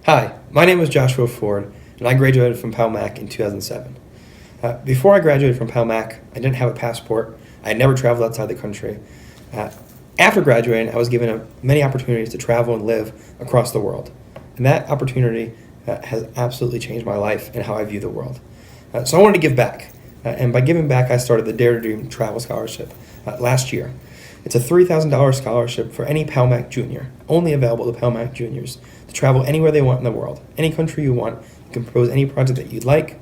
Hi, my name is Joshua Ford, and I graduated from PalMac in 2007. Before I graduated from PalMac, I didn't have a passport. I had never traveled outside the country. After graduating, I was given many opportunities to travel and live across the world. And that opportunity has absolutely changed my life and how I view the world. So I wanted to give back. And by giving back, I started the Dare to Dream Travel Scholarship last year. It's a $3,000 scholarship for any PalMac junior, only available to PalMac juniors, to travel anywhere they want in the world, any country you want. You can propose any project that you'd like,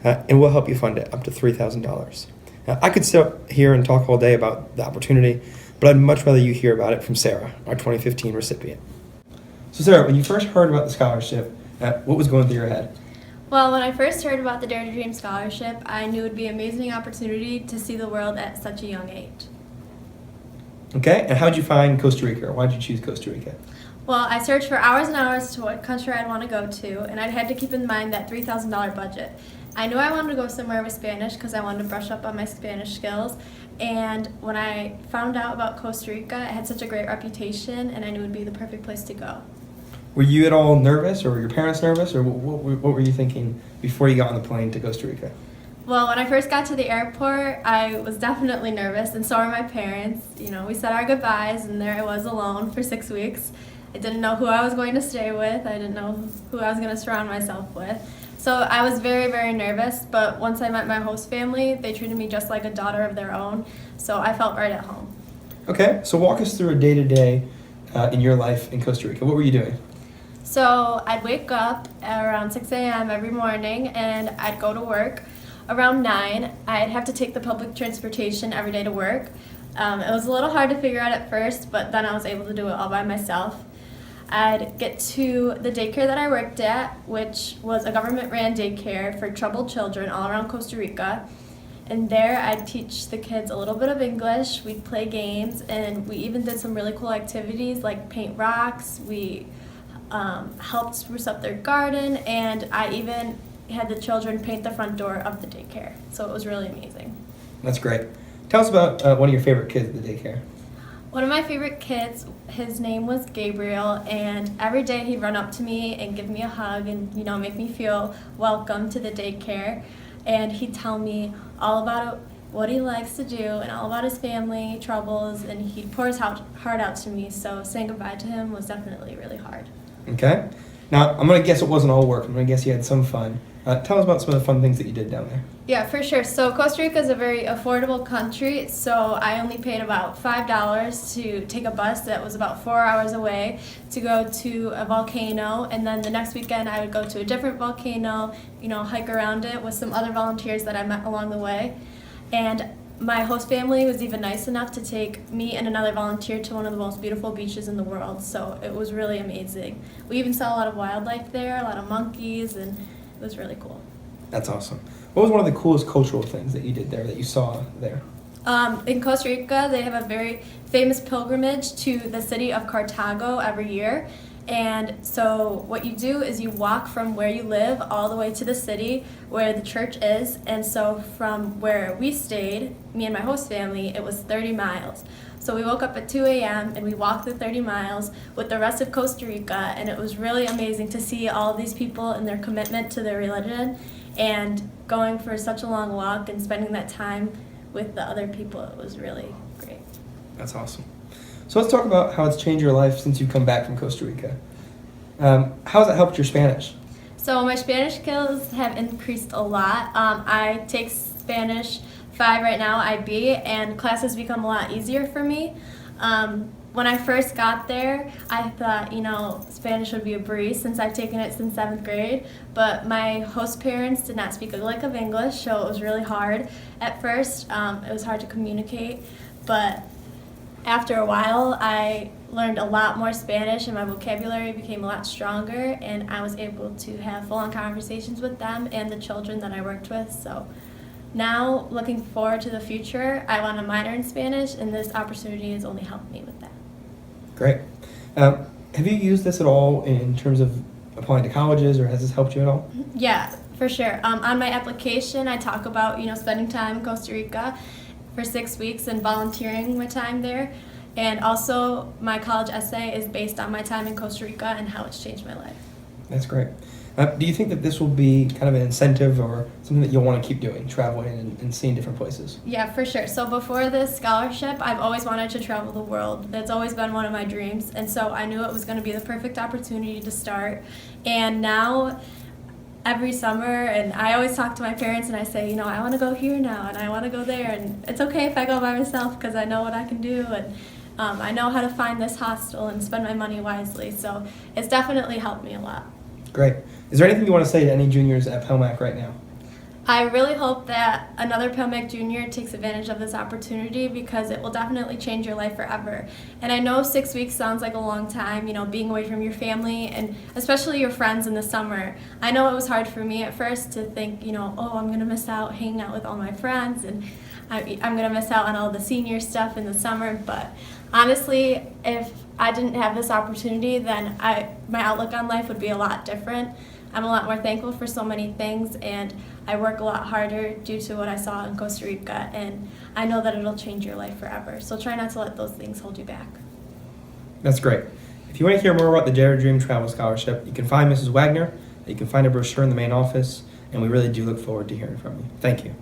and we'll help you fund it up to $3,000. I could sit up here and talk all day about the opportunity, but I'd much rather you hear about it from Sarah, our 2015 recipient. So Sarah, when you first heard about the scholarship, what was going through your head? Well, when I first heard about the Dare to Dream Scholarship, I knew it would be an amazing opportunity to see the world at such a young age. Okay, and how did you find Costa Rica? Why did you choose Costa Rica? Well, I searched for hours and hours to what country I'd want to go to, and I'd had to keep in mind that $3,000 budget. I knew I wanted to go somewhere with Spanish because I wanted to brush up on my Spanish skills, and when I found out about Costa Rica, it had such a great reputation, and I knew it would be the perfect place to go. Were you at all nervous, or were your parents nervous, or what were you thinking before you got on the plane to Costa Rica? Well, when I first got to the airport, I was definitely nervous, and so were my parents. You know, we said our goodbyes, and there I was alone for 6 weeks. I didn't know who I was going to stay with. I didn't know who I was going to surround myself with. So I was very, very nervous, but once I met my host family, they treated me just like a daughter of their own, so I felt right at home. Okay, so walk us through a day-to-day in your life in Costa Rica. What were you doing? So I'd wake up around 6 a.m. every morning, and I'd go to work. Around 9, I'd have to take the public transportation every day to work. It was a little hard to figure out at first, but then I was able to do it all by myself. I'd get to the daycare that I worked at, which was a government-ran daycare for troubled children all around Costa Rica. And there I'd teach the kids a little bit of English, we'd play games, and we even did some really cool activities like paint rocks. We helped spruce up their garden, and I even had the children paint the front door of the daycare. So it was really amazing. That's great. Tell us about one of your favorite kids at the daycare. One of my favorite kids, his name was Gabriel, and every day he'd run up to me and give me a hug and, make me feel welcome to the daycare. And he'd tell me all about what he likes to do and all about his family troubles, and he'd pour his heart out to me. So saying goodbye to him was definitely really hard. Okay. Now, I'm going to guess it wasn't all work. I'm going to guess you had some fun. Tell us about some of the fun things that you did down there. Yeah, for sure. So Costa Rica is a very affordable country, so I only paid about $5 to take a bus that was about 4 hours away to go to a volcano, and then the next weekend I would go to a different volcano, hike around it with some other volunteers that I met along the way. And my host family was even nice enough to take me and another volunteer to one of the most beautiful beaches in the world, so it was really amazing. We even saw a lot of wildlife there, a lot of monkeys, and it was really cool. That's awesome. What was one of the coolest cultural things that you did there, that you saw there? In Costa Rica, they have a very famous pilgrimage to the city of Cartago every year. And so what you do is you walk from where you live all the way to the city where the church is. And so from where we stayed, me and my host family, it was 30 miles. So we woke up at 2 a.m. and we walked the 30 miles with the rest of Costa Rica, and it was really amazing to see all of these people and their commitment to their religion, and going for such a long walk and spending that time with the other people. It was really great. That's awesome. So let's talk about how it's changed your life since you've come back from Costa Rica. How has it helped your Spanish? So my Spanish skills have increased a lot. I take Spanish 5 right now, IB, and classes become a lot easier for me. When I first got there, I thought, Spanish would be a breeze since I've taken it since 7th grade, but my host parents did not speak a lick of English, so it was really hard. At first, it was hard to communicate, but after a while, I learned a lot more Spanish, and my vocabulary became a lot stronger, and I was able to have full-on conversations with them and the children that I worked with. So now, looking forward to the future, I want to minor in Spanish, and this opportunity has only helped me with that. Great. Have you used this at all in terms of applying to colleges, or has this helped you at all? Yeah, for sure. On my application, I talk about, spending time in Costa Rica for 6 weeks and volunteering my time there. And also, my college essay is based on my time in Costa Rica and how it's changed my life. That's great. Do you think that this will be kind of an incentive or something that you'll want to keep doing, traveling and seeing different places? Yeah, for sure. So before this scholarship, I've always wanted to travel the world. That's always been one of my dreams. And so I knew it was going to be the perfect opportunity to start. And now, every summer, and I always talk to my parents and I say, you know, I want to go here now and I want to go there. And it's okay if I go by myself because I know what I can do. And I know how to find this hostel and spend my money wisely. So it's definitely helped me a lot. Great. Is there anything you want to say to any juniors at Pelmac right now? I really hope that another Pelmac junior takes advantage of this opportunity because it will definitely change your life forever. And I know 6 weeks sounds like a long time, you know, being away from your family and especially your friends in the summer. I know it was hard for me at first to think, you know, oh, I'm going to miss out hanging out with all my friends and I'm going to miss out on all the senior stuff in the summer. But honestly, if I didn't have this opportunity, then my outlook on life would be a lot different. I'm a lot more thankful for so many things, and I work a lot harder due to what I saw in Costa Rica, and I know that it'll change your life forever. So try not to let those things hold you back. That's great. If you want to hear more about the Dare to Dream Travel Scholarship, you can find Mrs. Wagner, you can find a brochure in the main office, and we really do look forward to hearing from you. Thank you.